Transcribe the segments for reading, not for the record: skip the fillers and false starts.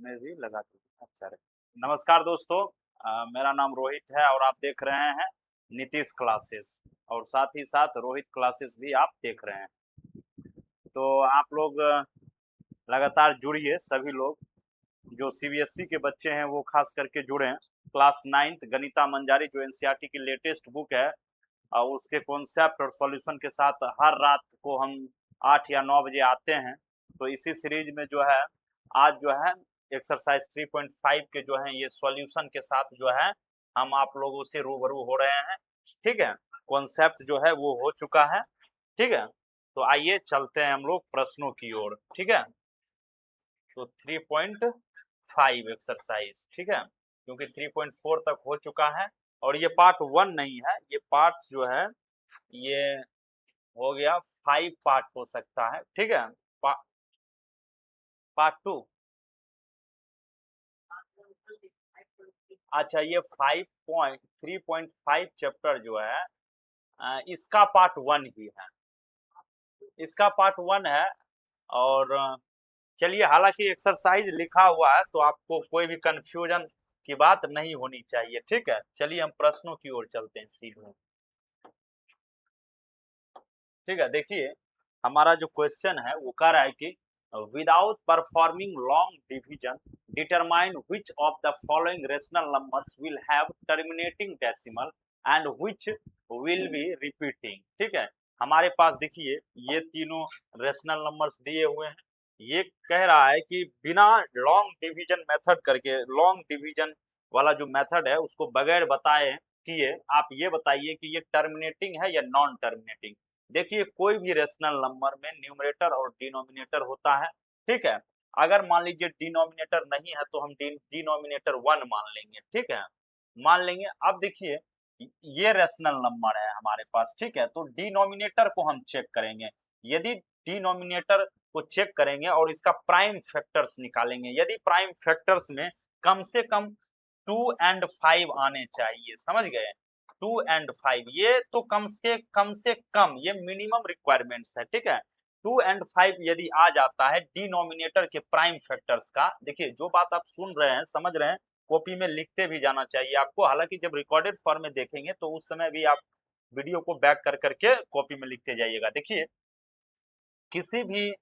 में भी लगा दीजिए। अच्छा रहे। नमस्कार दोस्तों, मेरा नाम रोहित है और आप देख रहे हैं नीतीश क्लासेस, और साथ ही साथ रोहित क्लासेस भी आप देख रहे हैं। तो आप लोग लगातार जुड़िए, सभी लोग जो सीबीएसई के बच्चे हैं वो खास करके जुड़े हैं। क्लास 9th गणिता मंजारी जो एनसीईआरटी की लेटेस्ट बुक है, और उसके कॉन्सेप्ट और सॉल्यूशन के साथ हर रात को हम 8 या 9 बजे आते हैं। तो इसी सीरीज में जो है आज जो है एक्सरसाइज 3.5 के जो है ये सॉल्यूशन के साथ जो है हम आप लोगों से रूबरू हो रहे हैं। ठीक है, कॉन्सेप्ट जो है वो हो चुका है। ठीक है, तो आइए चलते हैं हम लोग प्रश्नों की ओर। ठीक है, तो 3.5 एक्सरसाइज, ठीक है, क्योंकि 3.4 तक हो चुका है और ये पार्ट 1 नहीं है, ये पार्ट जो है ये हो गया 5 पार्ट हो सकता है। ठीक है, पार्ट 2। अच्छा, ये 3.5 चैप्टर जो है इसका पार्ट 1 ही है, इसका पार्ट 1 है। और चलिए, हालांकि एक्सरसाइज लिखा हुआ है तो आपको कोई भी कंफ्यूजन की बात नहीं होनी चाहिए। ठीक है, चलिए हम प्रश्नों की ओर चलते हैं सीधे। ठीक है, देखिए हमारा जो क्वेश्चन है वो कह रहा है कि without performing long division determine which of the following rational numbers will have terminating decimal and which will be repeating. ठीक है, हमारे पास देखिए ये तीनों रेशनल नंबर्स दिए हुए हैं। ये कह रहा है कि बिना लॉन्ग डिवीजन मेथड करके, लॉन्ग डिवीजन वाला जो मेथड है उसको बगैर बताए किए आप ये बताइए कि ये टर्मिनेटिंग है या नॉन टर्मिनेटिंग। देखिए कोई भी रेशनल नंबर में न्यूमरेटर और डिनोमिनेटर होता है। ठीक है, अगर मान लीजिए डिनोमिनेटर नहीं है तो हम डिनोमिनेटर 1 मान लेंगे। ठीक है, मान लेंगे। अब देखिए ये रेशनल नंबर है हमारे पास। ठीक है, तो डिनोमिनेटर को हम चेक करेंगे। यदि डिनोमिनेटर को चेक करेंगे और इसका प्राइम फैक्टर्स निकालेंगे, यदि प्राइम फैक्टर्स में कम से कम 2 एंड 5 आने चाहिए, समझ गए। 2 एंड 5 ये तो कम से कम ये मिनिमम रिक्वायरमेंट्स है। ठीक है, 2 एंड 5 यदि आ जाता है डिनोमिनेटर के प्राइम फैक्टर्स का, देखिए जो बात आप सुन रहे हैं समझ रहे हैं, कॉपी में लिखते भी जाना चाहिए आपको। हालांकि जब रिकॉर्डेड फॉर्म में देखेंगे तो उस समय भी आप वीडियो को बैक कर करके कॉपी में लिखते जाइएगा। देखिए किसी भी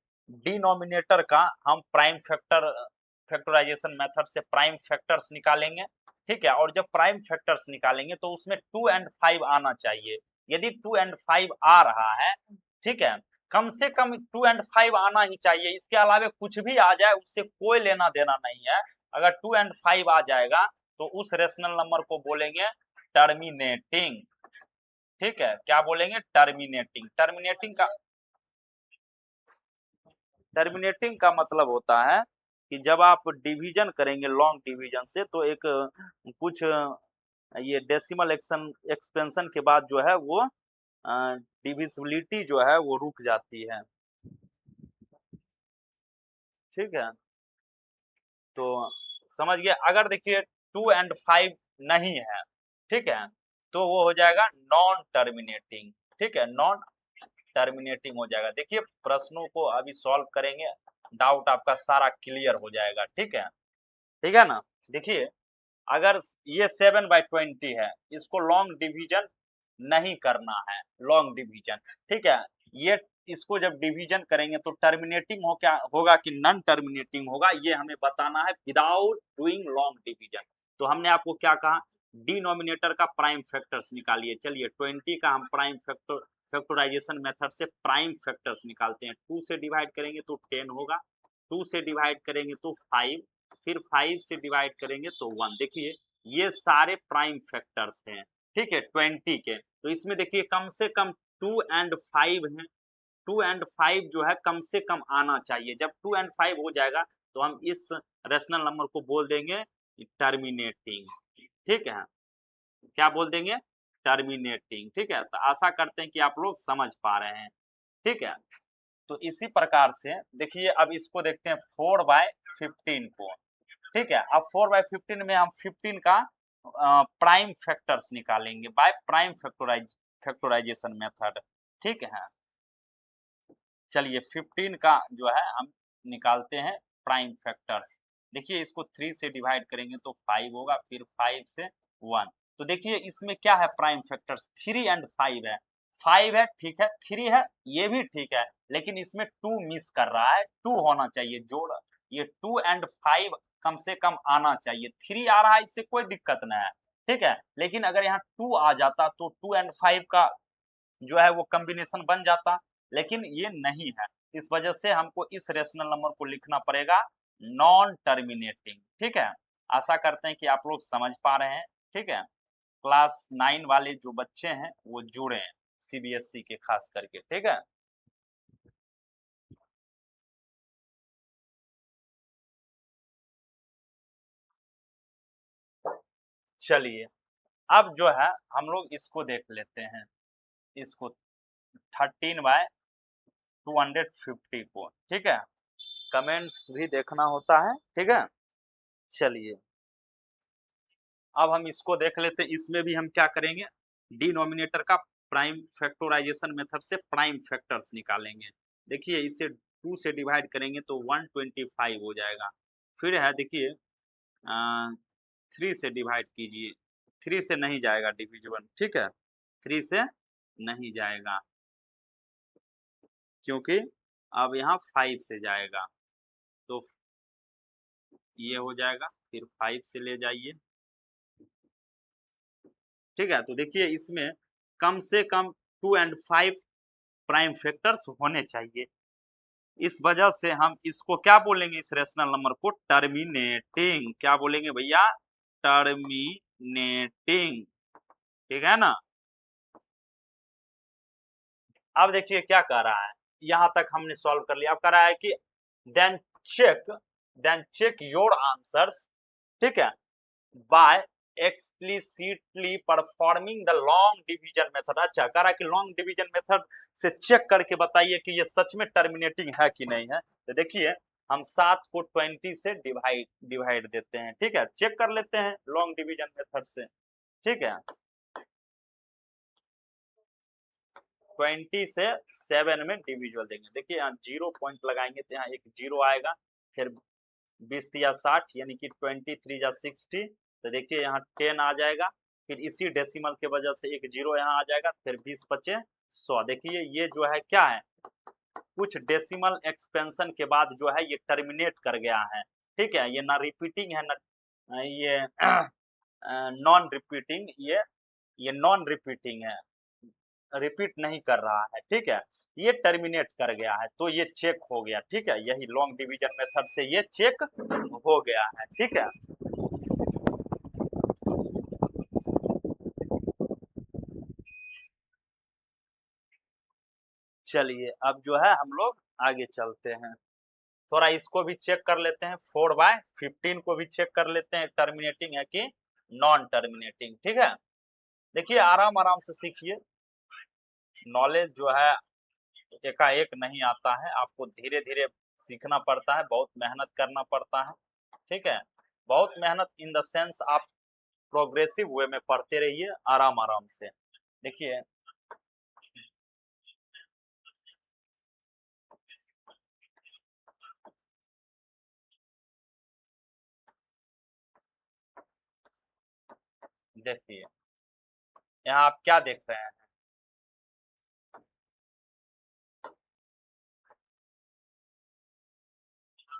डिनोमिनेटर का हम प्राइम फैक्टराइजेशन मेथड से प्राइम फैक्टर्स निकालेंगे। ठीक है, और जब प्राइम फैक्टर्स निकालेंगे तो उसमें 2 एंड 5 आना चाहिए। यदि 2 एंड 5 आ रहा है, ठीक है, कम से कम 2 एंड 5 आना ही चाहिए। इसके अलावा कुछ भी आ जाए उससे कोई लेना देना नहीं है। अगर 2 एंड 5 आ जाएगा तो उस रेशनल नंबर को बोलेंगे टर्मिनेटिंग। ठीक है, क्या बोलेंगे? टर्मिनेटिंग। टर्मिनेटिंग का मतलब होता है कि जब आप डिवीजन करेंगे लॉन्ग डिवीजन से तो एक कुछ ये डेसिमल एक्सपेंशन के बाद जो है वो डिविजिबिलिटी जो है वो रुक जाती है। ठीक है, तो समझ गए। अगर देखिए 2 एंड 5 नहीं है, ठीक है, तो वो हो जाएगा नॉन टर्मिनेटिंग। ठीक है, नॉन टर्मिनेटिंग हो जाएगा। देखिए प्रश्नों को अभी सॉल्व करेंगे, डाउट आपका सारा क्लियर हो जाएगा। ठीक है ना। देखिए अगर ये 7/20 है, इसको लॉन्ग डिवीजन नहीं करना है, लॉन्ग डिवीजन। ठीक है, ये इसको जब डिवीजन करेंगे तो टर्मिनेटिंग हो क्या होगा कि नॉन टर्मिनेटिंग होगा, ये हमें बताना है विदाउट डूइंग लॉन्ग डिवीजन। तो हमने आपको क्या कहा, डिनोमिनेटर का प्राइम फैक्टर्स निकालिए। चलिए 20 का हम प्राइम फैक्टराइजेशन मेथड से प्राइम फैक्टर्स निकालते हैं। 2 से डिवाइड करेंगे तो 10 होगा, 2 से डिवाइड करेंगे तो 5, फिर 5 से डिवाइड करेंगे तो 1। देखिए ये सारे प्राइम फैक्टर्स हैं। ठीक है, 20 के। तो इसमें देखिए कम से कम 2 एंड 5 हैं। 2 एंड 5 जो है कम से कम आना चाहिए। जब 2 एंड 5 हो जाएगा तो हम इस रेशनल नंबर को बोल देंगे टर्मिनेटिंग। ठीक है, क्या बोल देंगे? टर्मिनेटिंग। ठीक है, तो आशा करते हैं कि आप लोग समझ पा रहे हैं। ठीक है, तो इसी प्रकार से देखिए अब इसको देखते हैं 4/15 को। ठीक है, अब 4/15 में हम 15 का प्राइम फैक्टर्स निकालेंगे बाय प्राइम फैक्टराइजेशन मेथड। ठीक है, चलिए 15 का जो है हम निकालते हैं प्राइम फैक्टर्स। देखिए इसको 3 से डिवाइड करेंगे तो 5 होगा, फिर 5 से 1। तो देखिए इसमें क्या है, प्राइम फैक्टर्स 3 एंड 5 है। 5 है ठीक है, 3 है ये भी ठीक है, लेकिन इसमें 2 मिस कर रहा है, 2 होना चाहिए जोड़। ये 2 एंड 5 कम से कम आना चाहिए, 3 आ रहा है इससे कोई दिक्कत नहीं है, ठीक है। लेकिन अगर यहाँ 2 आ जाता तो 2 एंड 5 का जो है वो कॉम्बिनेशन बन जाता, लेकिन ये नहीं है। इस वजह से हमको इस रेशनल नंबर को लिखना पड़ेगा नॉन टर्मिनेटिंग, ठीक है। आशा करते हैं कि आप लोग समझ पा रहे हैं, ठीक है। क्लास 9 वाले जो बच्चे हैं वो जुड़े हैं सीबीएसई के खास करके, ठीक है। चलिए अब जो है हम लोग इसको देख लेते हैं, इसको 13/250 को, ठीक है। कमेंट्स भी देखना होता है, ठीक है। चलिए अब हम इसको देख लेते हैं, इसमें भी हम क्या करेंगे, डिनोमिनेटर का प्राइम फैक्टराइजेशन मेथड से प्राइम फैक्टर्स निकालेंगे। देखिए इसे 2 से डिवाइड करेंगे तो 125 हो जाएगा। फिर है देखिए 3 से डिवाइड कीजिए, 3 से नहीं जाएगा डिविजिबल, ठीक है। 3 से नहीं जाएगा क्योंकि अब यहाँ 5 से जाएगा, तो ये हो जाएगा, फिर 5 से ले जाइए, ठीक है। तो देखिए इसमें कम से कम 2 एंड 5 प्राइम फैक्टर्स होने चाहिए। इस वजह से हम इसको क्या बोलेंगे, इस रेशनल नंबर को टर्मिनेटिंग, क्या बोलेंगे भैया, टर्मिनेटिंग, ठीक है ना। अब देखिए क्या कह रहा है, यहां तक हमने सॉल्व कर लिया। अब कह रहा है कि then check then check your answers, ठीक है, by explicitly performing the long division method. अच्छा कह रहा है कि लॉन्ग डिवीजन मेथड से चेक करके बताइए कि ये सच में टर्मिनेटिंग है कि नहीं है। तो देखिए हम 7 को 20 से डिवाइड डिवाइड देते हैं, ठीक है, चेक कर लेते हैं लॉन्ग डिवीजन मेथड से, ठीक है। 20 से 7 में डिविजुअल देंगे। देखिए यहाँ 0 पॉइंट लगाएंगे तो यहाँ एक 0 आएगा, फिर 20 या 60 यानी कि 23 या 60, तो देखिए यहाँ 10 आ जाएगा, फिर इसी डेसिमल के वजह से एक 0 यहाँ आ जाएगा, फिर 20 बचे 100। देखिए ये जो है क्या है, कुछ डेसिमल एक्सपेंशन के बाद जो है ये टर्मिनेट कर गया है, ठीक है। ये ना रिपीटिंग है ना ये नॉन रिपीटिंग, ये नॉन रिपीटिंग है, रिपीट नहीं कर रहा है, ठीक है। ये टर्मिनेट कर गया है तो ये चेक हो गया, ठीक है। यही लॉन्ग डिवीजन मेथड से ये चेक हो गया है, ठीक है। चलिए अब जो है हम लोग आगे चलते हैं, थोड़ा इसको भी चेक कर लेते हैं, 4/15 को भी चेक कर लेते हैं, टर्मिनेटिंग है कि नॉन टर्मिनेटिंग, ठीक है। देखिए आराम आराम से सीखिए, नॉलेज जो है एकाएक नहीं आता है, आपको धीरे धीरे सीखना पड़ता है, बहुत मेहनत करना पड़ता है, ठीक है। बहुत मेहनत इन द सेंस आप प्रोग्रेसिव वे में पढ़ते रहिए आराम आराम से। देखिए देखिए यहाँ आप क्या देख रहे हैं,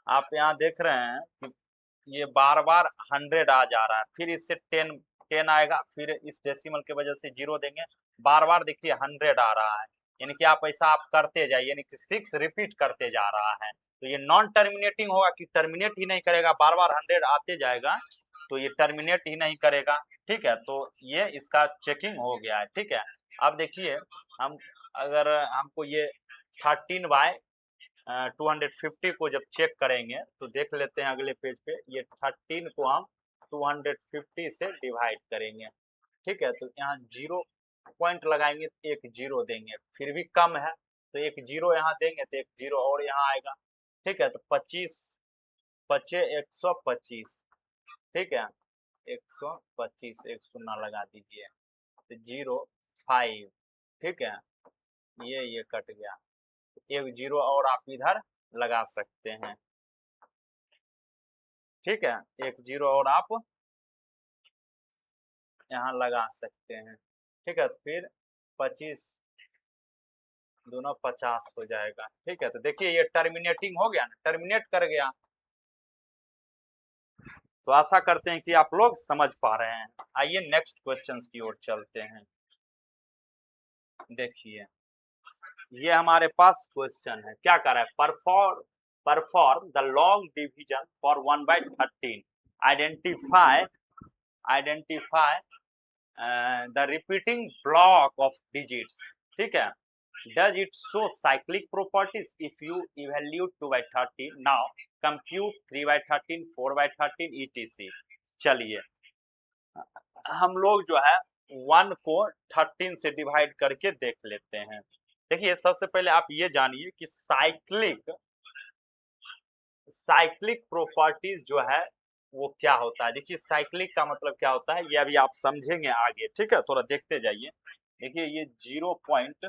आप यहाँ देख रहे हैं कि ये बार बार 100 आ जा रहा है, फिर इससे 10 आएगा, फिर इस डेसिमल के वजह से 0 देंगे, बार बार देखिए 100 आ रहा है, यानी कि आप ऐसा आप करते जाइए, यानी कि 6 रिपीट करते जा रहा है, तो ये नॉन टर्मिनेटिंग होगा कि टर्मिनेट ही नहीं करेगा, बार बार 100 आते जाएगा तो ये टर्मिनेट ही नहीं करेगा, ठीक है। तो ये इसका चेकिंग हो गया है, ठीक है। अब देखिए हम अगर हमको ये 13/250 को जब चेक करेंगे तो देख लेते हैं अगले पेज पे, ये 13 को हम 250 से डिवाइड करेंगे, ठीक है। तो यहाँ 0 पॉइंट लगाएंगे तो एक 0 देंगे, फिर भी कम है तो एक 0 यहाँ देंगे तो एक 0 और यहाँ आएगा, ठीक है। तो 25 बचे 125, ठीक है, 125 एक शून्य लगा दीजिए, तो 05, ठीक है, ये कट गया, एक 0 और आप इधर लगा सकते हैं, ठीक है, एक जीरो और आप यहाँ लगा सकते हैं। ठीक है, तो फिर 25 दोनों 50 हो जाएगा। ठीक है, तो देखिए ये टर्मिनेटिंग हो गया ना, टर्मिनेट कर गया। तो आशा करते हैं कि आप लोग समझ पा रहे हैं। आइए नेक्स्ट क्वेश्चंस की ओर चलते हैं। देखिए ये हमारे पास क्वेश्चन है, क्या कर रहा है, perform the long division for 1/13, identify the repeating block of digits. ठीक है, does it show cyclic properties if you evaluate 2/13, now compute 3/13, 4/13 etc। चलिए हम लोग जो है 1 को 13 से डिवाइड करके देख लेते हैं। देखिए सबसे पहले आप ये जानिए कि साइक्लिक प्रॉपर्टीज जो है वो क्या होता है। देखिए साइक्लिक का मतलब क्या होता है ये अभी आप समझेंगे आगे। ठीक है, थोड़ा देखते जाइए। देखिए ये 0 पॉइंट,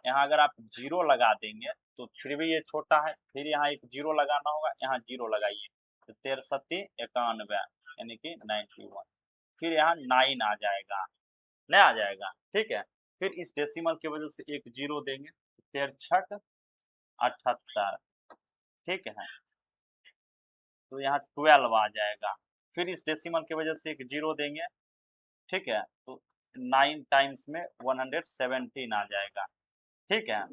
यहाँ अगर आप 0 लगा देंगे तो फिर भी ये छोटा है, फिर यहाँ एक 0 लगाना होगा, यहाँ 0 लगाइए तो 13 91 यानी कि 91, फिर यहाँ 9 आ जाएगा, नहीं आ जाएगा। ठीक है, फिर इस डेसिमल की वजह से एक 0 देंगे, 13 78। ठीक है, तो यहाँ 12 आ जाएगा, फिर इस डेसिमल की वजह से एक 0 देंगे। ठीक है, तो 9 टाइम्स में 117 आ जाएगा। ठीक है,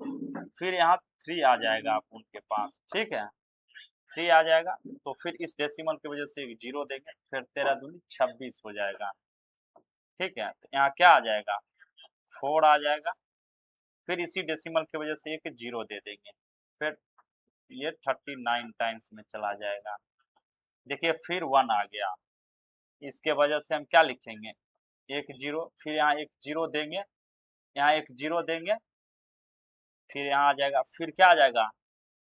फिर यहाँ 3 आ जाएगा आप उनके पास। ठीक है, 3 आ जाएगा, तो फिर इस डेसिमल की वजह से एक 0 देंगे, फिर 13 दूनी 26 हो जाएगा। ठीक है, तो यहाँ क्या आ जाएगा, 4 आ जाएगा, फिर इसी डेसिमल की वजह से एक 0 दे देंगे, फिर ये 39 टाइम्स में चला जाएगा। देखिए फिर 1 आ गया, इसके वजह से हम क्या लिखेंगे, एक 0, फिर यहाँ एक 0 देंगे, यहाँ एक 0 देंगे, फिर यहाँ आ जाएगा, फिर क्या आ जाएगा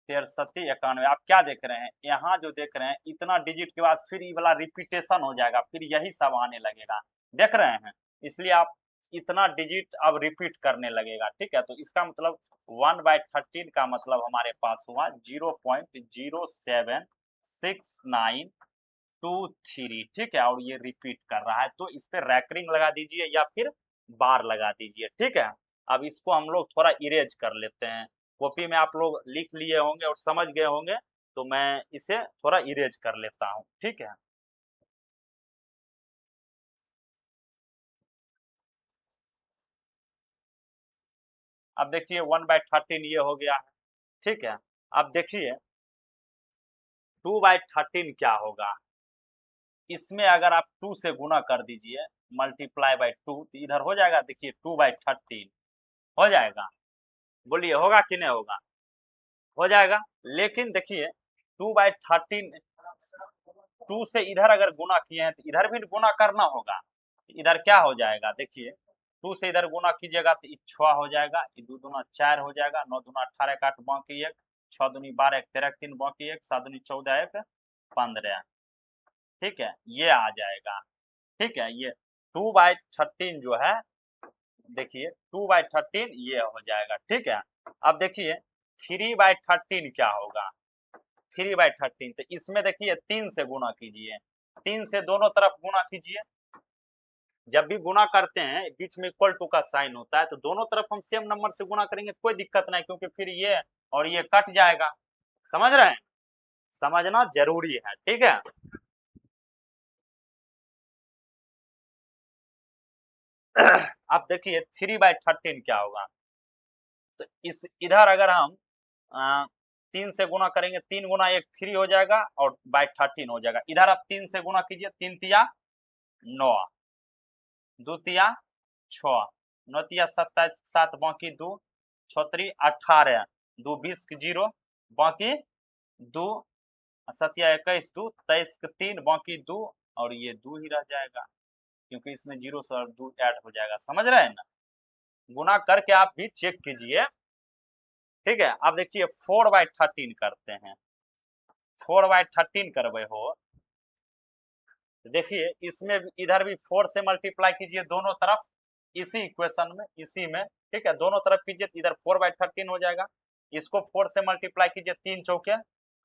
63 91। आप क्या देख रहे हैं, यहाँ जो देख रहे हैं इतना डिजिट के बाद फिर ये वाला रिपीटेशन हो जाएगा, फिर यही सब आने लगेगा, देख रहे हैं। इसलिए आप इतना डिजिट अब रिपीट करने लगेगा। ठीक है, तो इसका मतलब 1/13 का मतलब हमारे पास हुआ 0.07692 ठीक है, और ये रिपीट कर रहा है, तो इस पर रैकरिंग लगा दीजिए या फिर बार लगा दीजिए। ठीक है, अब इसको हम लोग थोड़ा इरेज कर लेते हैं। कॉपी में आप लोग लिख लिए होंगे और समझ गए होंगे, तो मैं इसे थोड़ा इरेज कर लेता हूँ। ठीक है, अब देखिए 1/13 ये हो गया है। ठीक है, अब देखिए 2/13 क्या होगा, इसमें अगर आप 2 से गुना कर दीजिए, मल्टीप्लाई बाई 2, तो इधर हो जाएगा। देखिए 2/13 हो जाएगा, बोलिए होगा कि नहीं होगा, हो जाएगा। लेकिन देखिए 2/13, 2 से इधर अगर गुना किए हैं तो इधर भी गुना करना होगा, इधर क्या हो जाएगा, देखिए 2 से इधर गुना कीजिएगा तो 6 हो जाएगा, 2 दूना 4 हो जाएगा, 9 दूना 18 8 बाकी 1, 6 दूनी 12 1 13 3 बाकी 1, 7 दूनी 14 1 15। ठीक है, ये आ जाएगा। ठीक है, ये 2/13 जो है, देखिए 2/13 ये हो जाएगा। ठीक है, अब देखिए 3/13 क्या होगा, 3/13 तो इसमें देखिए 3 से गुना कीजिए, 3 से दोनों तरफ गुना कीजिए। जब भी गुना करते हैं बीच में इक्वल टू का साइन होता है, तो दोनों तरफ हम सेम नंबर से गुना करेंगे, कोई दिक्कत नहीं, क्योंकि फिर ये और ये कट जाएगा। समझ रहे हैं, समझना जरूरी है। ठीक है, अब देखिए 3/13 क्या होगा, तो इस इधर अगर हम 3 से गुना करेंगे, 3 गुना 1 3 हो जाएगा और 13 हो जाएगा। इधर आप 3 से गुना कीजिए, 3 तिया 9, 2 तिया 6, 9 तिया 27, 7 बाकी 2, 6 3 18, 2 20 के 0 बाकी 2, 7 21 2 23 के 3 बाकी 2, और ये 2 ही रह जाएगा, क्योंकि इसमें 0 से और 2 ऐड हो जाएगा। समझ रहे हैं ना, गुना करके आप भी चेक कीजिए। ठीक है, अब देखिए 4/13 करते हैं, 4/13 करवे हो, देखिए इसमें इधर भी 4 से मल्टीप्लाई कीजिए दोनों तरफ, इसी इक्वेशन में, इसी में। ठीक है, दोनों तरफ कीजिए तो इधर 4/13 हो जाएगा, इसको 4 से मल्टीप्लाई कीजिए, 3 चौके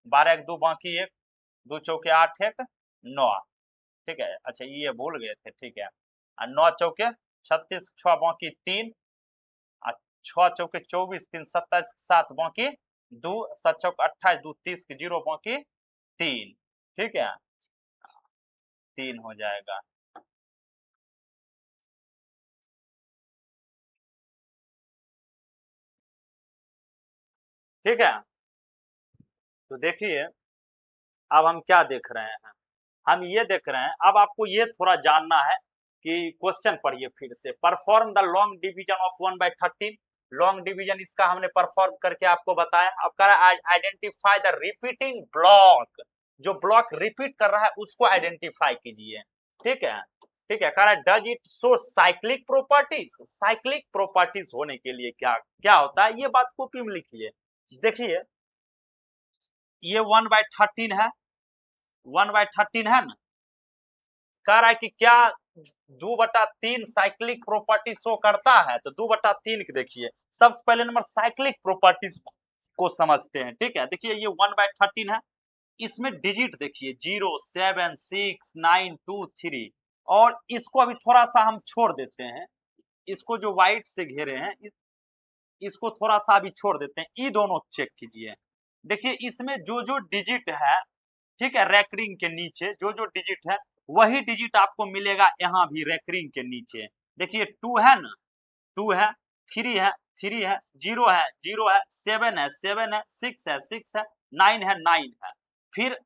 12 1 2 बाकी 1, 2 चौके 8 एक 9, ठीक है। अच्छा ये भूल गए थे, ठीक है। 9 चौके 36, 6 बाकी 3, 6 चौके 24, 3 27, 7 बाकी 2, 7 चौके 28, 2 30 के 0 बाकी 3, ठीक है। 3 हो जाएगा। ठीक है, तो देखिए अब हम क्या देख रहे हैं, हम ये देख रहे हैं, अब आपको ये थोड़ा जानना है कि क्वेश्चन पढ़िए फिर से। Perform the long division of 1/13। Long division इसका हमने परफॉर्म करके आपको बताया। अब कह रहा है आइडेंटिफाई द रिपीटिंग ब्लॉक, जो ब्लॉक रिपीट कर रहा है उसको आइडेंटिफाई कीजिए, ठीक है। ठीक है, कह रहा है does it show cyclic properties. Cyclic properties होने के लिए क्या क्या होता है, ये बात कॉपी में लिखिए। देखिए ये 1/13 है, 1/13 है ना, कह रहा है कि क्या 2/3 साइक्लिक प्रॉपर्टी शो करता है, तो 2/3 के देखिए सबसे पहले नंबर साइक्लिक प्रॉपर्टीज को समझते हैं, ठीक है। देखिए ये 1/13 है, इसमें डिजिट देखिए 0 7 6 9 2 3, और इसको अभी थोड़ा सा हम छोड़ देते हैं, इसको जो व्हाइट से घेरे हैं इसको थोड़ा सा अभी छोड़ देते हैं, ये दोनों चेक कीजिए। देखिए इसमें जो जो डिजिट है, ठीक है, रैकरिंग के नीचे जो जो डिजिट है वही डिजिट आपको मिलेगा यहाँ भी रैकरिंग के नीचे। देखिए 2 है ना, 2 है, 3 है, 3 है, 0 है, 0 है, 7 है, 7 है, 6 है, 6 है, 9 है, 9 है। फिर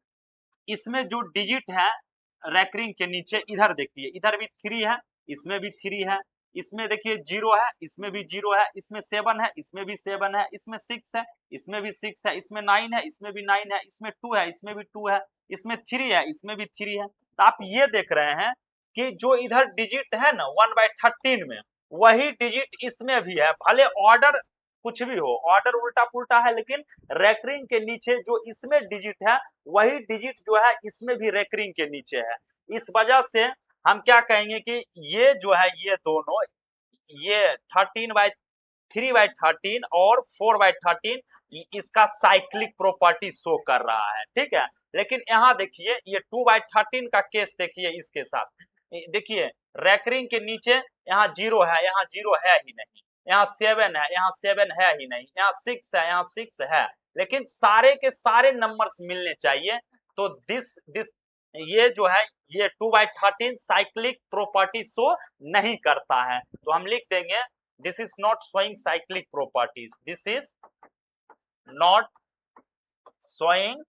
इसमें जो डिजिट है रैकरिंग के नीचे, इधर देखिए इधर भी 3 है, इसमें भी 3 है, इसमें देखिए 0 है, इसमें भी 0 है, इसमें 7 है, इसमें भी 7 है, इसमें 6 है, इसमें भी 6 है, इसमें 9 है, इसमें भी 9 है, इसमें 2 है, इसमें भी 2 है, इसमें 3 है, इसमें भी 3 है। तो आप ये देख रहे हैं कि जो इधर डिजिट है ना 1/13 में, वही डिजिट इसमें भी है, भले ऑर्डर कुछ भी हो, ऑर्डर उल्टा पुल्टा है, लेकिन रैकरिंग के नीचे जो इसमें डिजिट है वही डिजिट जो है इसमें भी रैकरिंग के नीचे है। इस वजह से हम क्या कहेंगे कि ये जो है ये दोनों, ये 3/13 और 4/13 इसका साइक्लिक प्रॉपर्टी शो कर रहा है, ठीक है। लेकिन यहाँ देखिए ये 2/13 का केस देखिए, इसके साथ देखिए रैकरिंग के नीचे यहाँ 0 है, यहाँ 0 है ही नहीं, यहाँ 7 है, यहाँ 7 है ही नहीं, यहाँ 6 है, यहाँ 6 है, लेकिन सारे के सारे नंबर्स मिलने चाहिए। तो दिस ये जो है ये 2/13 साइक्लिक प्रॉपर्टी शो नहीं करता है, तो हम लिख देंगे this is not showing cyclic properties, this is not showing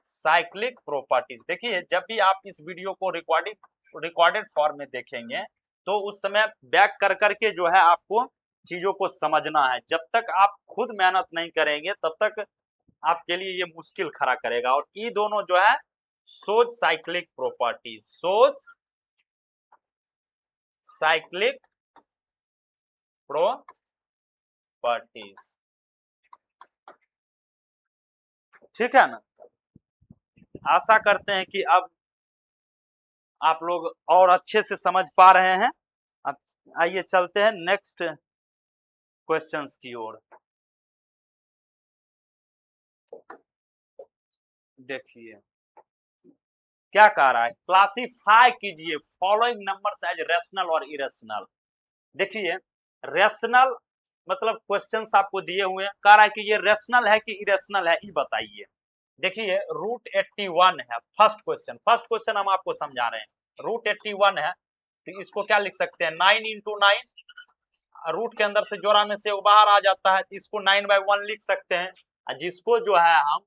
cyclic properties. देखिए जब भी आप इस वीडियो को रिकॉर्डेड फॉर्म में देखेंगे तो उस समय बैक कर करके जो है आपको चीजों को समझना है। जब तक आप खुद मेहनत नहीं करेंगे तब तक आपके लिए ये मुश्किल खड़ा करेगा। और ये दोनों जो है सोज साइक्लिक प्रॉपर्टीज, सोज साइक्लिक प्रॉपर्टीज, ठीक है ना। आशा करते हैं कि अब आप लोग और अच्छे से समझ पा रहे हैं। अब आइए चलते हैं नेक्स्ट क्वेश्चंस की ओर। देखिए क्या कह रहा है, क्लासिफाई कीजिए फॉलोइंग नंबर्स एज रेशनल और इरेशनल। देखिए रेशनल मतलब क्वेश्चंस आपको दिए हुए हैं, कह रहा है कि ये रेशनल है कि इरेशनल है, ये बताइए। देखिए √81 है फर्स्ट क्वेश्चन हम आपको समझा रहे हैं। √81 है तो इसको क्या लिख सकते हैं, 9 × 9, रूट के अंदर से जोड़ा में से वो बाहर आ जाता है, तो इसको 9/1 लिख सकते हैं। जिसको जो है हम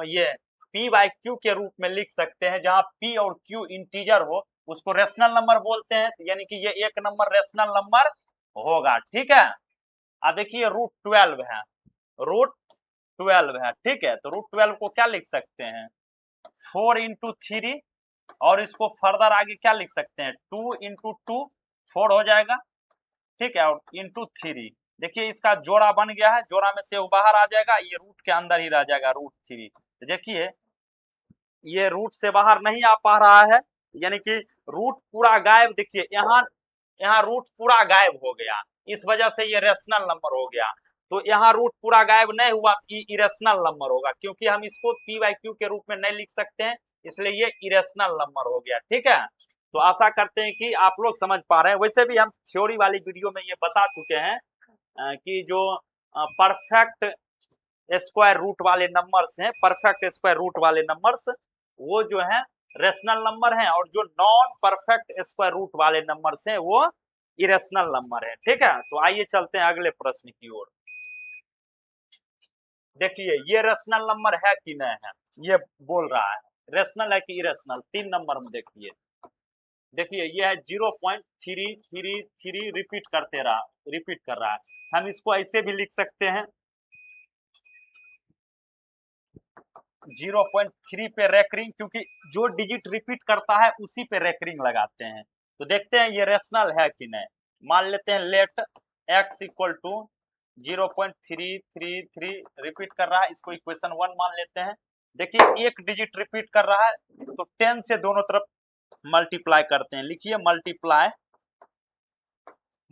ये p/q के रूप में लिख सकते हैं, जहां p और q इंटीजर हो उसको रेशनल नंबर बोलते हैं, यानी कि ये एक नंबर रेशनल नंबर होगा, ठीक है। अब देखिए √12 है, √12 है, ठीक है। तो √12 को क्या लिख सकते हैं, 4 × 3, और इसको फर्दर आगे क्या लिख सकते हैं, 2 × 2 4 हो जाएगा, ठीक है, और × 3। देखिए इसका जोड़ा बन गया है, जोड़ा में से वो बाहर आ जाएगा, ये रूट के अंदर ही रह जाएगा √3। तो देखिए ये रूट से बाहर नहीं आ पा रहा है, यानी कि रूट पूरा गायब। देखिए यहाँ रूट पूरा गायब हो गया, इस वजह से ये रेशनल नंबर हो गया। तो यहाँ रूट पूरा गायब नहीं हुआ, इरेशनल नंबर होगा, क्योंकि हम इसको पी बाई क्यू के रूप में नहीं लिख सकते हैं, इसलिए ये इरेशनल नंबर हो गया। ठीक है, तो आशा करते हैं कि आप लोग समझ पा रहे हैं। वैसे भी हम थ्योरी वाली वीडियो में ये बता चुके हैं कि जो परफेक्ट स्क्वायर रूट वाले नंबर्स हैं, परफेक्ट स्क्वायर रूट वाले नंबर्स वो जो है रेशनल नंबर हैं, और जो नॉन परफेक्ट स्क्वायर रूट वाले नंबर्स हैं वो इरेशनल नंबर है। ठीक है, तो आइए चलते हैं अगले प्रश्न की ओर। देखिए ये रेशनल नंबर है कि नहीं है, ये बोल रहा है रेशनल है कि इरेशनल। 3 नंबर में देखिए, देखिए ये है 0.333 रिपीट कर रहा है। हम इसको ऐसे भी लिख सकते हैं 0.3 पे रेकरिंग, क्योंकि जो डिजिट रिपीट करता है उसी पे रेकरिंग लगाते हैं। तो देखते हैं ये रेशनल है कि नहीं। मान लेते हैं let x equal to 0.333 repeat कर रहा है, इसको इक्वेशन 1 मान लेते हैं। देखिए एक डिजिट रिपीट कर रहा है तो 10 से दोनों तरफ मल्टीप्लाई करते हैं। लिखिए multiply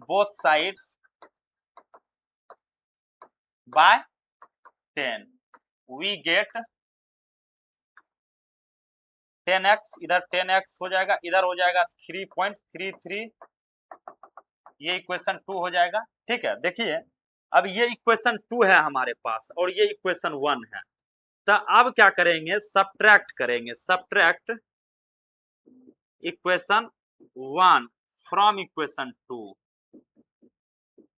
both sides by 10, we get 10x, इधर 10x हो जाएगा, इधर हो जाएगा 3.33, ये इक्वेशन 2 हो जाएगा। ठीक है, देखिए अब ये इक्वेशन 2 है हमारे पास और ये इक्वेशन 1 है, तो अब क्या करेंगे, सब्ट्रैक्ट करेंगे। Subtract equation 1 from equation 2,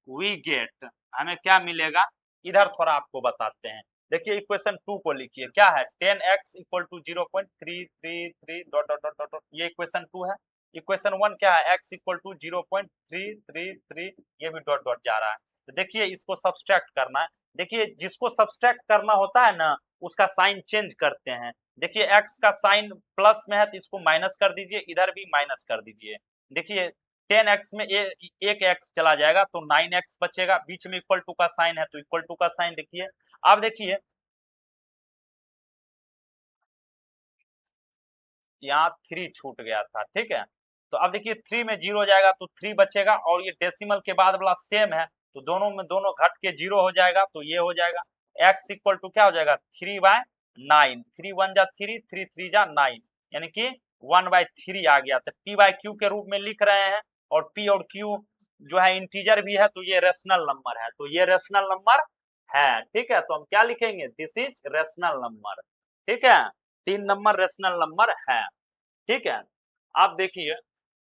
we get, हमें क्या मिलेगा, इधर थोड़ा आपको बताते हैं। देखिए इक्वेशन 2 को लिखिए, क्या है 10x equal to 0.333 dot dot dot dot, ये इक्वेशन 2 है। इक्वेशन 1 क्या है, x इक्वल टू 0.333, ये भी डॉट डॉट जा रहा है। तो देखिए इसको सब्सट्रैक्ट करना है। देखिए जिसको सब्सट्रैक्ट करना होता है ना, उसका साइन चेंज करते हैं। देखिए x का साइन प्लस में है तो इसको माइनस कर दीजिए, इधर भी माइनस कर दीजिए। देखिए 10x में एक x चला जाएगा तो 9x बचेगा, बीच में इक्वल टू का साइन है तो इक्वल टू का साइन। देखिए अब देखिए यहाँ 3 छूट गया था। ठीक है, तो अब देखिए 3 में 0 हो जाएगा तो 3 बचेगा, और ये डेसिमल के बाद वाला सेम है तो दोनों में दोनों घट के 0 हो जाएगा, तो ये हो जाएगा x इक्वल टू क्या हो जाएगा 3/9, 3 1 जा 3, 3 3 जा 9, यानी कि 1/3 आ गया। तो p बाई क्यू के रूप में लिख रहे हैं, और p और q जो है इंटीजर भी है, तो ये रेशनल नंबर है, तो ये रेशनल नंबर है। ठीक है, तो हम क्या लिखेंगे, दिस इज रेशनल नंबर। ठीक है, 3 नंबर रेशनल नंबर है। ठीक है, आप देखिए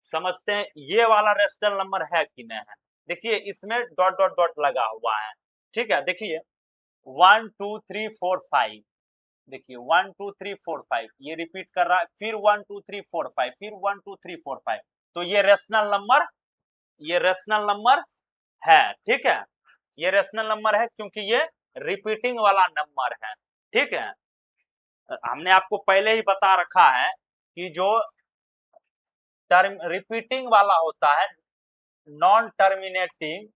समझते हैं ये वाला रेशनल नंबर है कि नहीं है। देखिए इसमें डॉट डॉट डॉट लगा हुआ है। ठीक है, देखिए 1 2 3 4 5, देखिए 1 2 3 4 5 ये रिपीट कर रहा है, फिर 1 2 3 4 5, फिर 1 2 3 4 5, तो ये रेशनल नंबर, ये रेशनल नंबर है। ठीक है, ये रेशनल नंबर है क्योंकि ये रिपीटिंग वाला नंबर है। ठीक है, हमने आपको पहले ही बता रखा है कि जो टर्म रिपीटिंग वाला होता है, नॉन टर्मिनेटिंग,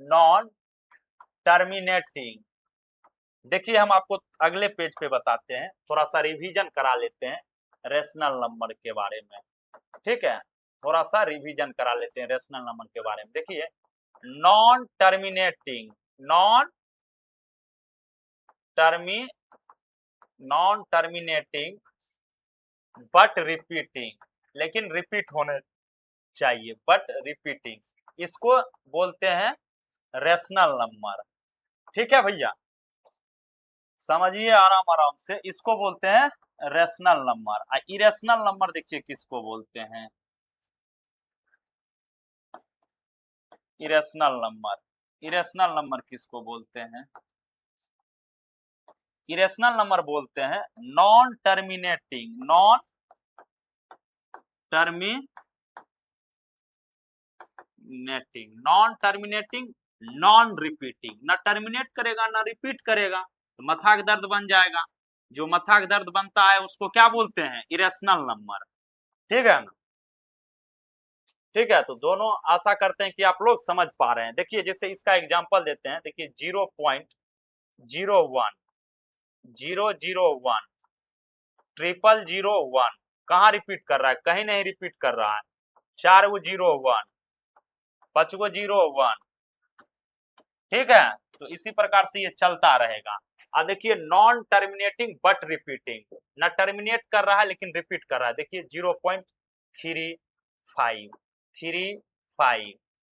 नॉन टर्मिनेटिंग। देखिए हम आपको अगले पेज पे बताते हैं, थोड़ा सा रिवीजन करा लेते हैं रेशनल नंबर के बारे में। ठीक है, थोड़ा सा रिवीजन करा लेते हैं रेशनल नंबर के बारे में। देखिए non terminating, non terminating but repeating, लेकिन रिपीट होने चाहिए, बट रिपीटिंग, इसको बोलते हैं रेशनल नंबर। ठीक है भैया, समझिए आराम आराम से, इसको बोलते हैं रेशनल नंबर। इरेशनल नंबर देखिए किसको बोलते हैं, इरेशनल नंबर। इरेशनल नंबर किसको बोलते हैं, इरेशनल नंबर बोलते हैं non terminating, non terminating, non terminating, non repeating, ना टर्मिनेट करेगा ना रिपीट करेगा, तो मथा का दर्द बन जाएगा। जो मथा का दर्द बनता है उसको क्या बोलते हैं, इरेशनल नंबर। ठीक है ना, ठीक है, तो दोनों आशा करते हैं कि आप लोग समझ पा रहे हैं। देखिए जैसे इसका एग्जांपल देते हैं, देखिए 0.01 001 000 कहाँ रिपीट कर रहा है, कहीं नहीं रिपीट कर रहा है। 4 गो 0 1, 5 गो 0 1। ठीक है, तो इसी प्रकार से ये चलता रहेगा। अब देखिए नॉन टर्मिनेटिंग बट रिपीटिंग, ना टर्मिनेट कर रहा है लेकिन रिपीट कर रहा है। देखिए 0.35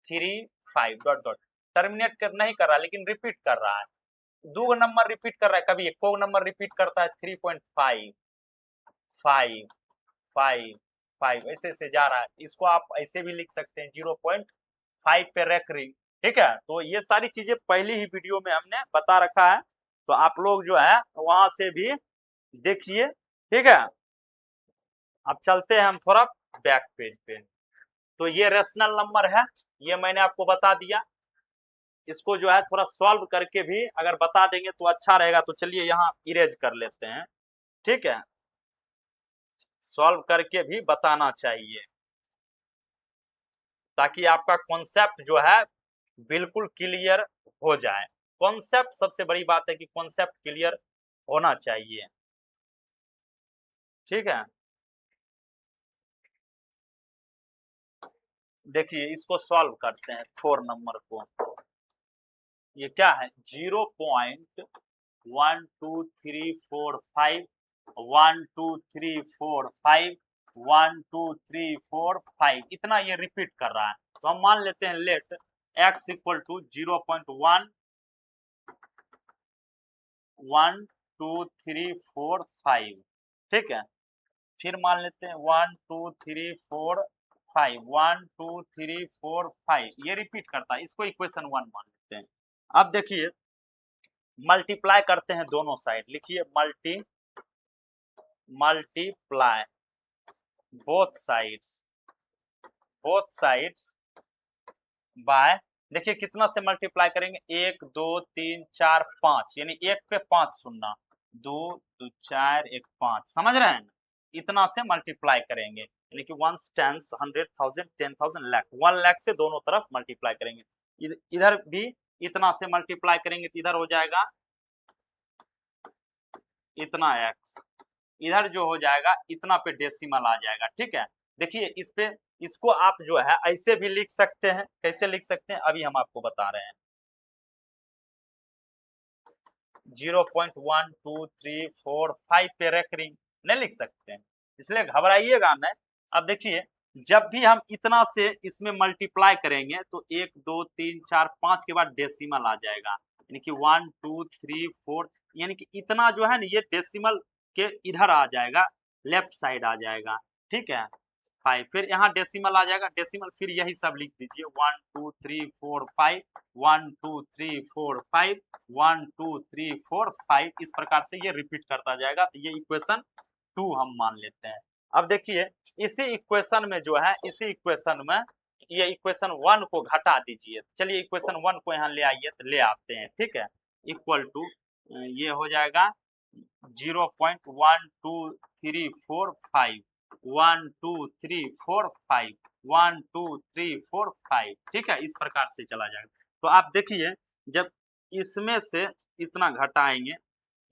35 डॉट डॉट, टर्मिनेट कर नहीं कर रहा लेकिन रिपीट कर रहा है। दो नंबर रिपीट कर रहा है, कभी एक नंबर रिपीट करता है 3.5 5 5 5 ऐसे ऐसे जा रहा है। इसको आप ऐसे भी लिख सकते हैं 0.5 पे रेकरिंग। ठीक है, तो ये सारी चीजें पहली ही वीडियो में हमने बता रखा है, तो आप लोग जो है वहां से भी देखिए। ठीक है, अब चलते हैं हम थोड़ा बैक पेज पे। तो ये रेशनल नंबर है, ये मैंने आपको बता दिया। इसको जो है थोड़ा सॉल्व करके भी अगर बता देंगे तो अच्छा रहेगा। तो चलिए यहाँ इरेज कर लेते हैं। ठीक है, सॉल्व करके भी बताना चाहिए ताकि आपका कॉन्सेप्ट जो है बिल्कुल क्लियर हो जाए। कॉन्सेप्ट सबसे बड़ी बात है कि कॉन्सेप्ट क्लियर होना चाहिए। ठीक है, देखिए इसको सॉल्व करते हैं 4 नंबर को। ये क्या है 0.1234 5 1 2 3 4 5 इतना ये रिपीट कर रहा है। तो हम मान लेते हैं लेट x इक्वल टू 0.1 1 2 3 4 5। ठीक है, फिर मान लेते हैं 1 2 3 4 5 1 2 3 4 5 ये रिपीट करता है। इसको इक्वेशन 1 मान लेते हैं। अब देखिए मल्टीप्लाई करते हैं दोनों साइड। लिखिए मल्टीप्लाई बोथ साइड्स बाय, देखिए कितना से मल्टीप्लाई करेंगे 1 2 3 4 5, यानी 1 पे 5 सुनना, 2 2 4 1 5, समझ रहे हैं? इतना से मल्टीप्लाई करेंगे, यानी कि 1 10 100 1000 10,000 लाख, 1 लाख से दोनों तरफ मल्टीप्लाई करेंगे। इधर भी इतना से मल्टीप्लाई करेंगे तो इधर हो जाएगा इतना x, इधर जो हो जाएगा इतना पे डेसिमल आ जाएगा। ठीक है, देखिए इस पे इसको आप जो है ऐसे भी लिख सकते हैं। कैसे लिख सकते हैं अभी हम आपको बता रहे हैं। 0.1234 पे रेकरिंग नहीं लिख सकते हैं, इसलिए घबराइएगा नहीं। अब देखिए जब भी हम इतना से इसमें मल्टीप्लाई करेंगे तो 1 2 3 4 5 के बाद डेसिमल आ जाएगा, यानी कि 1 2 3 4, यानी कि इतना जो है ना ये डेसिमल के इधर आ जाएगा, लेफ्ट साइड आ जाएगा। ठीक है 5, फिर यहाँ डेसिमल आ जाएगा, डेसिमल फिर यही सब लिख दीजिए 1 2 3 4 5 1 2 3 4 5 1 2 3 4 5, इस प्रकार से ये रिपीट करता जाएगा। तो ये इक्वेशन 2 हम मान लेते हैं। अब देखिए इसी इक्वेशन में जो है, इसी इक्वेशन में ये इक्वेशन 1 को घटा दीजिए। चलिए इक्वेशन 1 को यहाँ ले आइए, तो ले आते हैं। ठीक है, इक्वल टू ये हो जाएगा 0.1234 1 2 3 4 5 1 2 3 4 5। ठीक है, इस प्रकार से चला जाएगा। तो आप देखिए जब इसमें से इतना घटाएंगे,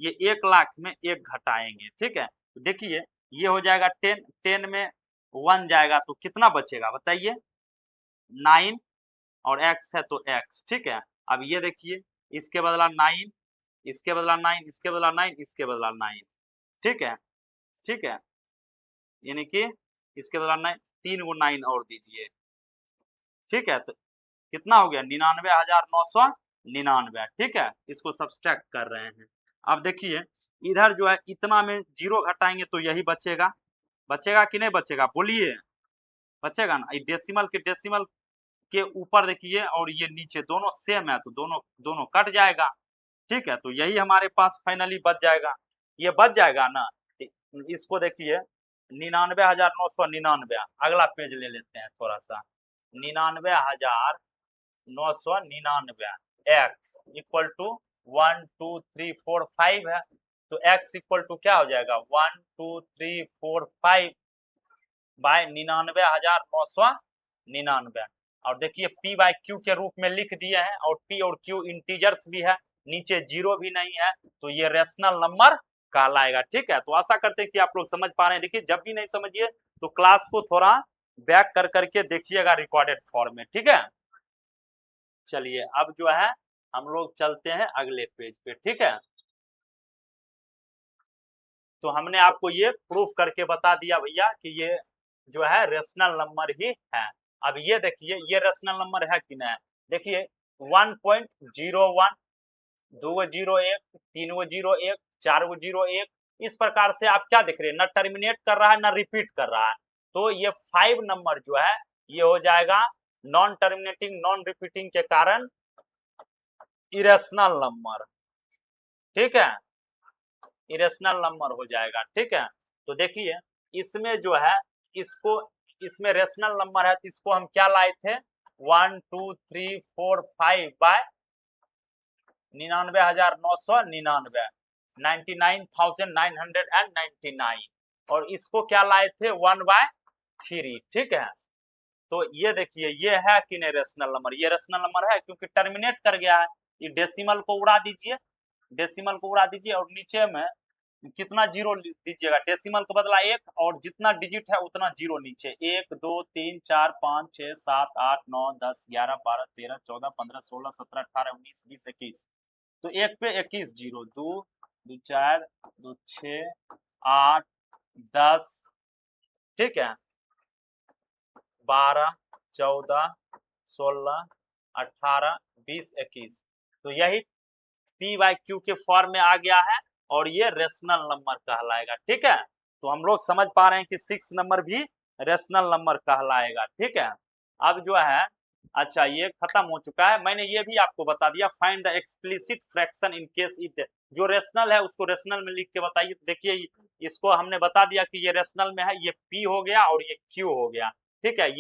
ये 1 लाख में 1 घटाएंगे। ठीक है, तो देखिए ये हो जाएगा 10, 10 में 1 जाएगा तो कितना बचेगा बताइए, 9 और x है तो x। ठीक है, अब ये देखिए इसके बदला 9, इसके बदला 9, इसके बदला 9, इसके बदला 9। ठीक है, ठीक है, यानी कि इसके बदला 9, 3 को 9 और दीजिए। ठीक है, तो कितना हो गया 99,999। ठीक है, इसको सब्सट्रैक्ट कर रहे हैं। अब देखिए इधर जो है इतना में 0 घटाएंगे तो यही बचेगा। बचेगा कि नहीं बचेगा बोलिए, बचेगा ना। डेसिमल के ऊपर देखिए और ये नीचे दोनों सेम है तो दोनों कट जाएगा। ठीक है, तो यही हमारे पास फाइनली बच जाएगा, ये बच जाएगा ना। इसको देखिए 99,999, अगला पेज ले लेते हैं थोड़ा सा। 99,999 x इक्वल टू 1 2 3 4 5 है, तो x इक्वल टू क्या हो जाएगा 1 2 3 4 5 बाय 99,999। और देखिए p बाय q के रूप में लिख दिए हैं, और p और q इंटीजर्स भी है, नीचे 0 भी नहीं है, तो ये रेशनल नंबर कहलाएगा। ठीक है, तो आशा करते हैं कि आप लोग समझ पा रहे हैं। देखिए जब भी नहीं समझिए तो क्लास को थोड़ा बैक कर करके देखिएगा रिकॉर्डेड फॉर्म में। ठीक है, चलिए अब जो है हम लोग चलते हैं अगले पेज पे, ठीक है। तो हमने आपको ये प्रूफ करके बता दिया भैया कि ये जो है रेशनल नंबर ही है। अब ये देखिए ये रेशनल नंबर है कि नहीं, देखिए 1.01, 2 0 1, 3 0 1, 4 0 1, इस प्रकार से आप क्या देख रहे हैं, ना टर्मिनेट कर रहा है ना रिपीट कर रहा है। तो ये 5 नंबर जो है ये हो जाएगा नॉन टर्मिनेटिंग नॉन रिपीटिंग के कारण इरेशनल नंबर, ठीक है, इरेशनल नंबर हो जाएगा, ठीक है। तो देखिए इसमें जो है इसको, इसमें रेशनल नंबर है तो इसको हम क्या लाए थे, 1 2 3 4 5 बाय 99,999, 99,999, और इसको क्या लाए थे 1/3, ठीक है। तो ये देखिए ये है कि नहीं रेशनल नंबर, ये रेशनल नंबर है क्योंकि टर्मिनेट कर गया है। ये डेसिमल को उड़ा दीजिए, डेसिमल को उड़ा दीजिए और नीचे में कितना जीरो दीजिएगा, डेसिमल के बदला 1 और जितना डिजिट है उतना जीरो नीचे, 1 2 3 4 5 6 7 8 9 10 11 12 13 14 15 16 17 18 19 20 21, तो 1 पे 21 जीरो, 2 2 4 2 6 8 10, ठीक है, 12 14 16 18 20 21, तो यही P/Q के फॉर्म में आ गया है और ये रेशनल नंबर कहलाएगा, ठीक है। तो हम लोग समझ पा रहे हैं कि 6 नंबर भी रेशनल नंबर कहलाएगा, ठीक है। अब जो है अच्छा ये खत्म हो चुका है, मैंने ये भी आपको बता दिया, find the explicit fraction in case it, जो रेशनल है उसको रेशनल में लिख के बताइए। देखिए इसको हमने बता दिया कि ये रेशनल में है, ये P हो गया और ये Q हो गया, ठीक है।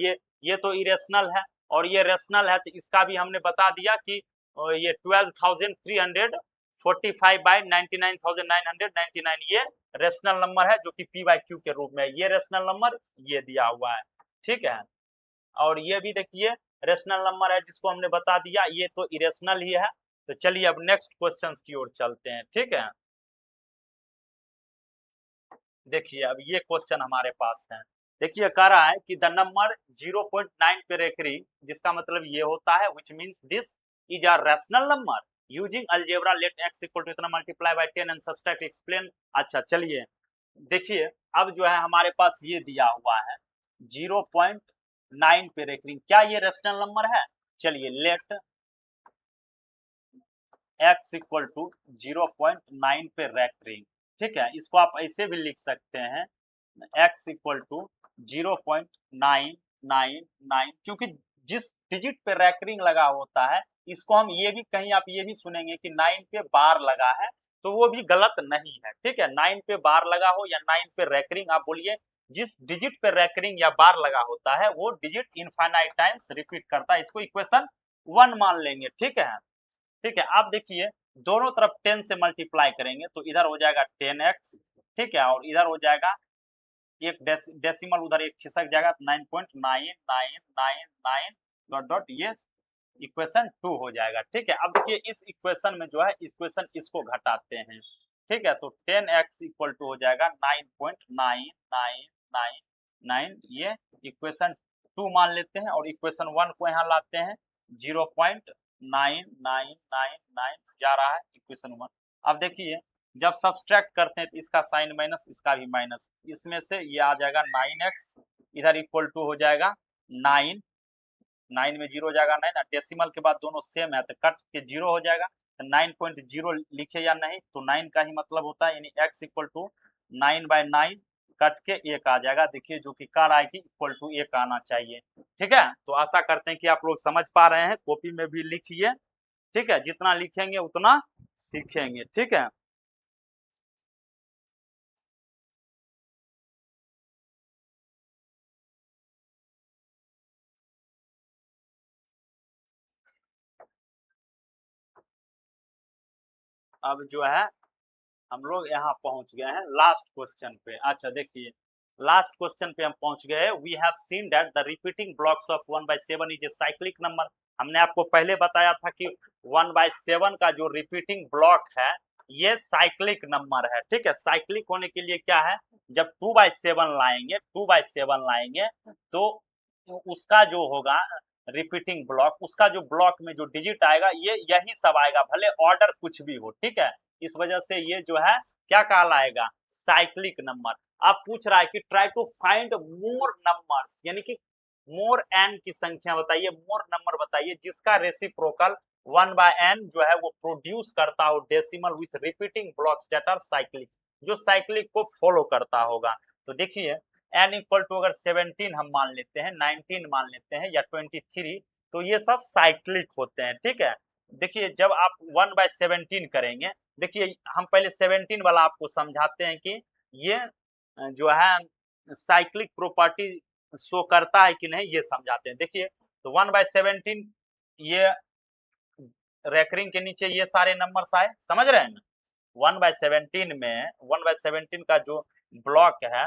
ये तो इरेशनल है और ये रेशनल है, तो इसका भी हमने बता दिया कि ये 12,345 बाय 99,999 ये रेशनल नंबर है जो कि P/Q के रूप में, ये रेशनल नंबर ये दिया हुआ है, ठीक है। और ये भी देखिए रेशनल नंबर है जिसको हमने बता दिया, ये तो इरेशनल ही है। तो चलिए अब नेक्स्ट क्वेश्चंस की ओर चलते हैं, ठीक है। देखिए अब ये क्वेश्चन हमारे पास है, देखिए कह रहा है कि द नंबर 0.9 पे रेकरिंग, जिसका मतलब ये होता है which means this is a rational number using algebra, let x equal to इतना multiply by 10 and subtract explain. अच्छा चलिए देखिए अब जो है हमारे पास ये दिया हुआ है 0.9 पे रेकरिंग, क्या ये रैशनल नंबर है, चलिए लेट x इक्वल टू 0.9 पे रेकरिंग, ठीक है। इसको आप ऐसे भी लिख सकते हैं x इक्वल टू 0.999, क्योंकि जिस डिजिट पे रैकरिंग लगा होता है इसको हम ये भी कहीं आप ये भी सुनेंगे कि 9 पे बार लगा है, तो वो भी गलत नहीं है, ठीक है। 9 पे बार लगा हो या 9 पे रैकरिंग, आप बोलिए जिस डिजिट पे रैकरिंग या बार लगा होता है वो डिजिट इनफाइनाइट टाइम्स रिपीट करता है, इसको इक्वेशन 1 मान लेंगे, ठीक है। ठीक है, आप देखिए दोनों तरफ 10 से मल्टीप्लाई करेंगे तो इधर हो जाएगा 10x, ठीक है, और इधर हो जाएगा एक डेसिमल उधर एक खिसक जाएगा, 9.9999 डॉट डॉट, ये इक्वेशन 2 हो जाएगा, ठीक है। अब देखिए इस इक्वेशन में जो है इक्वेशन इसको घटाते हैं, ठीक है, तो 10x इक्वल टू हो जाएगा 9.9999, ये इक्वेशन 2 मान लेते हैं और इक्वेशन 1 को यहाँ लाते हैं, 0.9999 जा रहा है इक्वेशन 1। अब देखिए जब सब्सट्रैक्ट करते हैं तो इसका साइन माइनस, इसका भी माइनस, इसमें से ये आ जाएगा 9x, इधर इक्वल टू हो जाएगा 9, 9 में 0 हो जाएगा 9, डेसिमल के बाद दोनों सेम है तो कट के 0 हो जाएगा, तो 9.0 लिखे या नहीं, तो 9 का ही मतलब होता है, यानी x इक्वल टू 9/9 कट के 1 आ जाएगा, देखिए जो कि कर आएगी इक्वल टू 1 आना चाहिए, ठीक है। तो आशा करते हैं कि आप लोग समझ पा रहे हैं, कॉपी में भी लिखिए, ठीक है, जितना लिखेंगे उतना सीखेंगे, ठीक है। अब जो है हम लोग यहाँ पहुंच गए हैं लास्ट क्वेश्चन पे। अच्छा देखिए लास्ट क्वेश्चन पे हम पहुंच गए, we have seen that the repeating blocks of 1/7 is a cyclic number. हमने आपको पहले बताया था कि 1/7 का जो रिपीटिंग ब्लॉक है ये साइक्लिक नंबर है, ठीक है। साइक्लिक होने के लिए क्या है, जब 2/7 लाएंगे, 2/7 लाएंगे तो उसका जो होगा रिपीटिंग ब्लॉक, उसका जो ब्लॉक में जो डिजिट आएगा ये यही सब आएगा, भले ऑर्डर कुछ भी हो, ठीक है। इस वजह से ये जो है क्या कहलाएगा, साइक्लिक नंबर। अब पूछ रहा है कि try to find more numbers, यानी कि मोर एन की संख्या बताइए, मोर नंबर बताइए जिसका रेसिप्रोकल 1/n जो है वो प्रोड्यूस करता हो decimal with repeating blocks that are cyclic, जो साइक्लिक को फॉलो करता होगा। तो देखिए n इक्वल टू अगर 17 हम मान लेते हैं, 19 मान लेते हैं या 23, तो ये सब साइक्लिक होते हैं, ठीक है। देखिए जब आप 1/17 करेंगे, देखिए हम पहले 17 वाला आपको समझाते हैं कि ये जो है साइक्लिक प्रॉपर्टी शो करता है कि नहीं, ये समझाते हैं। देखिए तो 1/17 ये रेकरिंग के नीचे ये सारे नंबर्स आए, समझ रहे हैं ना। 1/17 में 1/17 का जो ब्लॉक है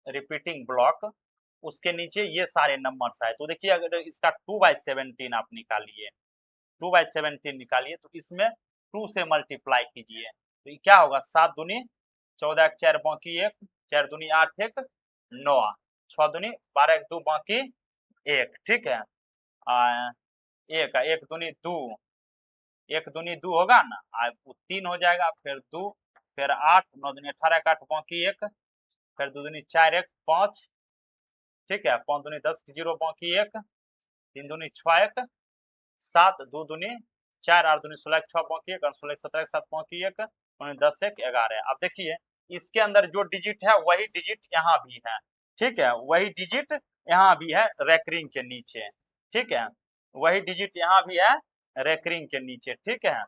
रिपीटिंग ब्लॉक, उसके नीचे ये सारे नंबर्स आए। तो देखिए अगर इसका 2/17 आप निकालिए, 2/17 निकालिए तो इसमें 2 से मल्टीप्लाई कीजिए, तो ये क्या होगा, 7 दूनी 14, 4 बाकी 1, 4 दूनी 8, 1 9, 6 दूनी 12, 1 2 बाकी 1, ठीक है। 1 दूनी 2, 1 दूनी 2 होगा ना, 3 हो जाएगा, फिर 2, फिर 8, 9 दूनी 18, 8 बाकी 1, फिर 2 दूनी 4, 1 5, ठीक है, 5 दूनी 10, 0 बाकी 1, 3 दूनी 6, 1 7, 2 दूनी 4, 8 दूनी 16, 6 बाकी 1, 16, 17, 7 बाकी 1, 10, 1 11। अब देखिए इसके अंदर जो डिजिट है वही डिजिट यहाँ भी है, ठीक है, वही डिजिट यहाँ भी है रेकरिंग के नीचे, ठीक है, वही डिजिट यहाँ भी है रेकरिंग के नीचे, ठीक है,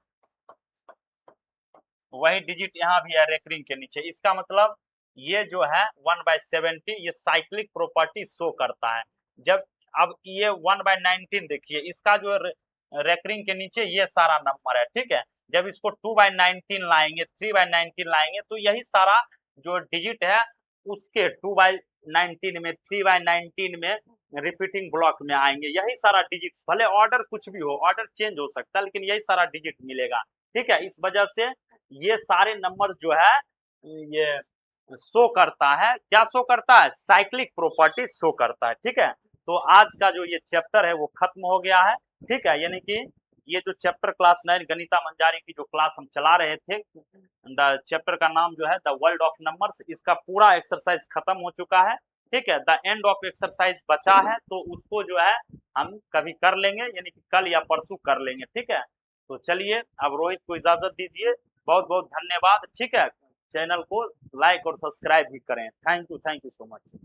वही डिजिट यहाँ भी है रेकरिंग के नीचे। इसका मतलब ये जो है 1/70 ये साइक्लिक प्रॉपर्टी शो करता है। जब अब ये 1/19 देखिए, इसका जो रेकरिंग के नीचे ये सारा नंबर है, ठीक है। जब इसको 2/19 लाएंगे, 3/19 लाएंगे, तो यही सारा जो डिजिट है उसके 2/19 में, 3/19 में रिपीटिंग ब्लॉक में आएंगे, यही सारा डिजिट, भले ऑर्डर कुछ भी हो, ऑर्डर चेंज हो सकता है, लेकिन यही सारा डिजिट मिलेगा, ठीक है। इस वजह से ये सारे नंबर जो है ये शो करता है, क्या शो करता है, साइक्लिक प्रॉपर्टी शो करता है, ठीक है। तो आज का जो ये चैप्टर है वो खत्म हो गया है, ठीक है, यानी कि ये जो चैप्टर क्लास 9 गणिता मंजारी की जो क्लास हम चला रहे थे, द चैप्टर का नाम जो है द वर्ल्ड ऑफ नंबर्स, इसका पूरा एक्सरसाइज खत्म हो चुका है, ठीक है। द एंड ऑफ एक्सरसाइज बचा है, तो उसको जो है हम कभी कर लेंगे, यानी कि कल या परसों कर लेंगे, ठीक है। तो चलिए अब रोहित को इजाजत दीजिए, बहुत बहुत धन्यवाद, ठीक है। चैनल को लाइक और सब्सक्राइब भी करें। Thank you so much.